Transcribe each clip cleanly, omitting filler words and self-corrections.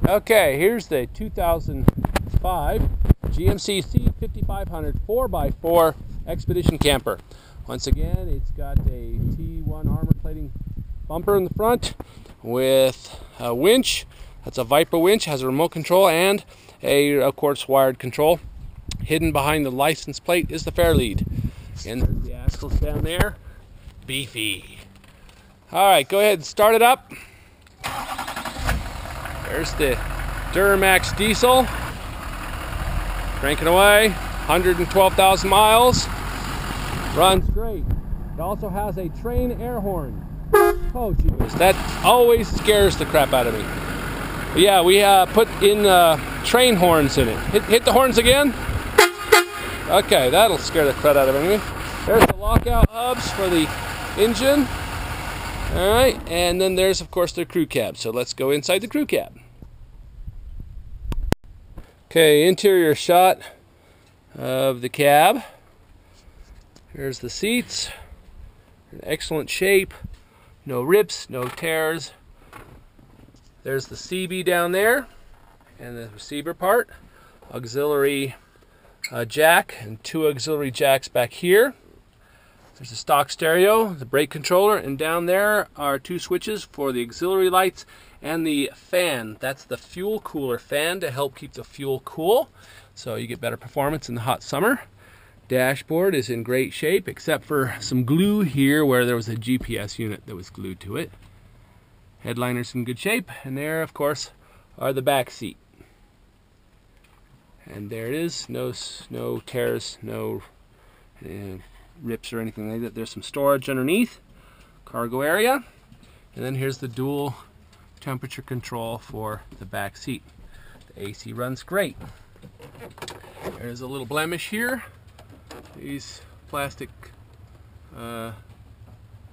Okay, here's the 2005 GMC C5500 4x4 Expedition Camper. Once again, it's got a T1 armor plating bumper in the front with a winch. That's a Viper winch, has a remote control and of course, wired control. Hidden behind the license plate is the fairlead. And the axles down there, beefy. All right, go ahead and start it up. There's the Duramax diesel. Cranking away, 112,000 miles. Runs great. It also has a train air horn. Oh, geez. That always scares the crap out of me. But yeah, we put in train horns in it. Hit the horns again. Okay, that'll scare the crap out of me. There's the lockout hubs for the engine. All right, and then there's, of course, the crew cab. So let's go inside the crew cab. Okay, interior shot of the cab. Here's the seats. In excellent shape. No rips, no tears. There's the CB down there and the receiver part. Auxiliary jack and two auxiliary jacks back here. There's a stock stereo, the brake controller, and down there are two switches for the auxiliary lights and the fan. That's the fuel cooler fan to help keep the fuel cool, so you get better performance in the hot summer. Dashboard is in great shape except for some glue here where there was a GPS unit that was glued to it. Headliner's in good shape, and there, of course, are the back seat. And there it is. No tears, no rips or anything like that. There's some storage underneath, cargo area, and then here's the dual temperature control for the back seat. The AC runs great. There's a little blemish here. These plastic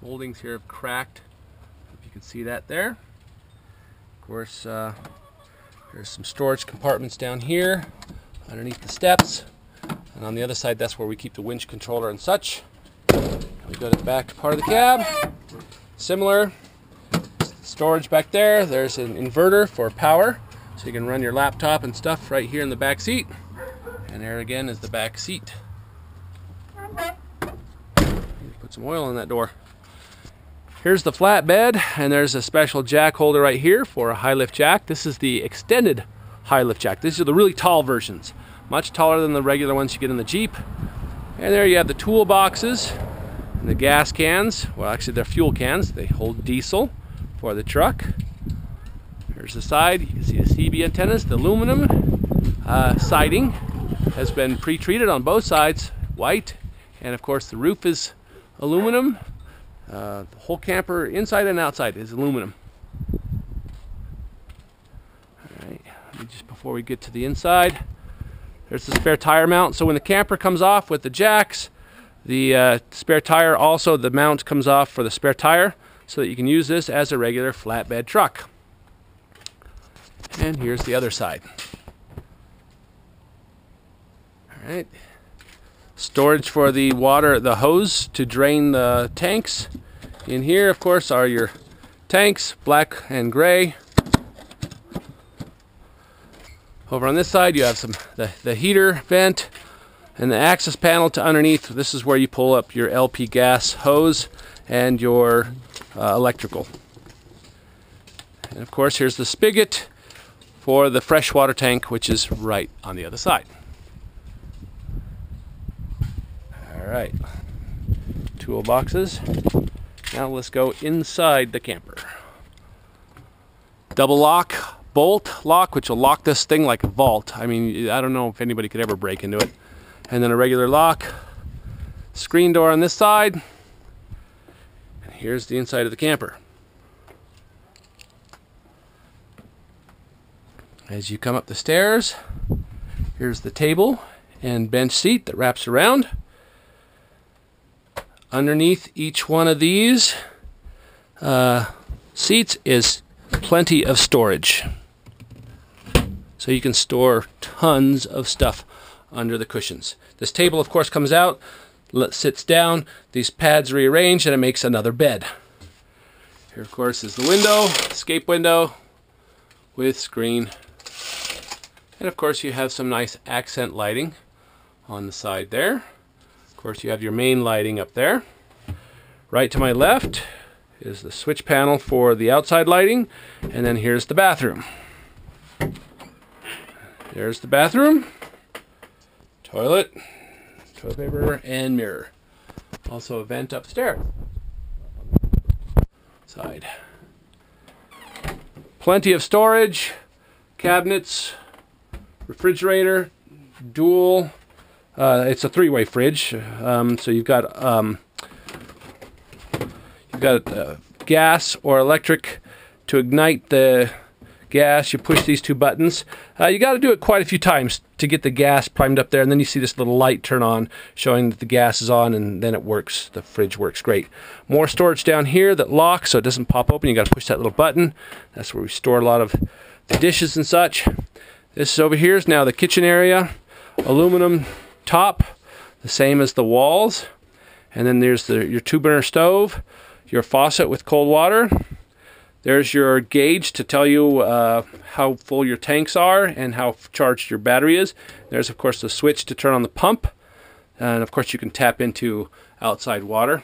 moldings here have cracked. If you can see that there. Of course, there's some storage compartments down here underneath the steps. And on the other side, that's where we keep the winch controller and such. We go to the back part of the cab. Similar storage back there. There's an inverter for power, so you can run your laptop and stuff right here in the back seat. And there again is the back seat. Put some oil in that door. Here's the flatbed, and there's a special jack holder right here for a high lift jack. This is the extended high lift jack. These are the really tall versions. Much taller than the regular ones you get in the Jeep. And there you have the toolboxes and the gas cans. Well, actually they're fuel cans. They hold diesel for the truck. Here's the side. You can see the CB antennas. The aluminum siding has been pre-treated on both sides, white. And of course the roof is aluminum. The whole camper, inside and outside, is aluminum. All right, just before we get to the inside, there's the spare tire mount. So when the camper comes off with the jacks, the spare tire, also the mount comes off for the spare tire, so that you can use this as a regular flatbed truck. And here's the other side. All right. Storage for the water, the hose to drain the tanks. In here, of course, are your tanks, black and gray. Over on this side, you have the heater vent and the access panel to underneath. This is where you pull up your LP gas hose and your electrical. And of course, here's the spigot for the freshwater tank, which is right on the other side. Alright, toolboxes. Now let's go inside the camper. Double lock, bolt lock, which will lock this thing like a vault. I mean, I don't know if anybody could ever break into it. And then a regular lock. Screen door on this side. And here's the inside of the camper. As you come up the stairs, here's the table and bench seat that wraps around. Underneath each one of these seats is plenty of storage. So you can store tons of stuff under the cushions. This table, of course, comes out, sits down, these pads rearrange, and it makes another bed. Here, of course, is the window, escape window, with screen. And of course you have some nice accent lighting on the side there. Of course you have your main lighting up there. Right to my left is the switch panel for the outside lighting, and then here's the bathroom. There's the bathroom, toilet, toilet paper, and mirror. Also a vent upstairs. Side. Plenty of storage, cabinets, refrigerator, dual. It's a three-way fridge, so you've got gas or electric. To ignite the gas, you push these two buttons. You got to do it quite a few times to get the gas primed up there, and then you see this little light turn on showing that the gas is on, and then it works. The fridge works great. More storage down here that locks so it doesn't pop open. You got to push that little button. That's where we store a lot of the dishes and such. This over here is now the kitchen area. Aluminum top, the same as the walls. And then there's your 2-burner stove, your faucet with cold water. There's your gauge to tell you how full your tanks are and how charged your battery is. There's of course the switch to turn on the pump, and of course you can tap into outside water.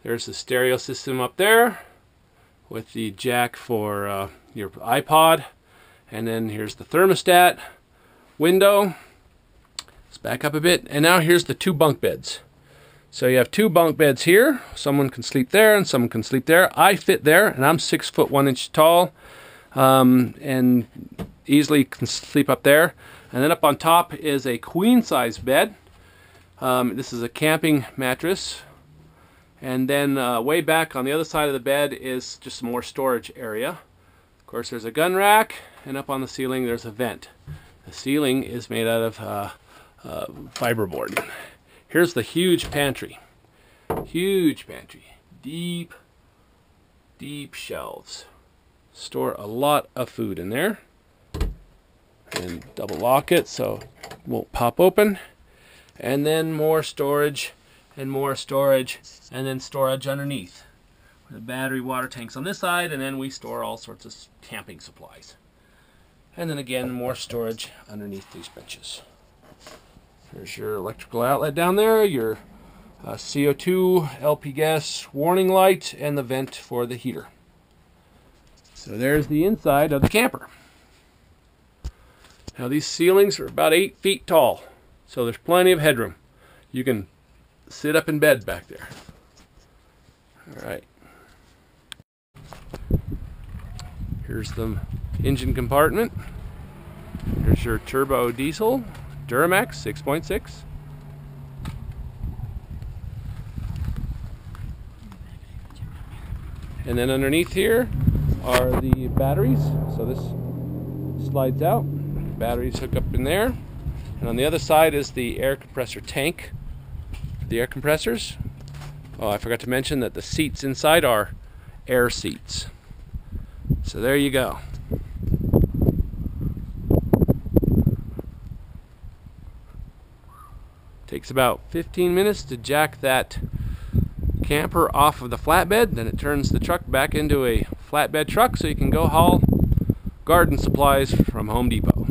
There's the stereo system up there with the jack for your iPod, and then here's the thermostat window. Let's back up a bit, and now here's the 2 bunk beds. So you have 2 bunk beds here. Someone can sleep there and someone can sleep there. I fit there, and I'm 6 foot 1 inch tall, and easily can sleep up there. And then up on top is a queen size bed. This is a camping mattress. And then way back on the other side of the bed is just some more storage area. Of course there's a gun rack, and up on the ceiling there's a vent. The ceiling is made out of fiberboard. Here's the huge pantry. Huge pantry. Deep, deep shelves. Store a lot of food in there. And double lock it so it won't pop open. And then more storage, and more storage, and then storage underneath. The battery water tanks on this side, and then we store all sorts of camping supplies. And then again, more storage underneath these benches. There's your electrical outlet down there, your CO2 LP gas warning light, and the vent for the heater. So there's the inside of the camper. Now these ceilings are about 8 feet tall, so there's plenty of headroom. You can sit up in bed back there. Alright. Here's the engine compartment. Here's your turbo diesel. Duramax 6.6. And then underneath here are the batteries. So this slides out. Batteries hook up in there. And on the other side is the air compressor tank for the air compressors. Oh, I forgot to mention that the seats inside are air seats. So there you go. Takes about 15 minutes to jack that camper off of the flatbed. Then it turns the truck back into a flatbed truck so you can go haul garden supplies from Home Depot.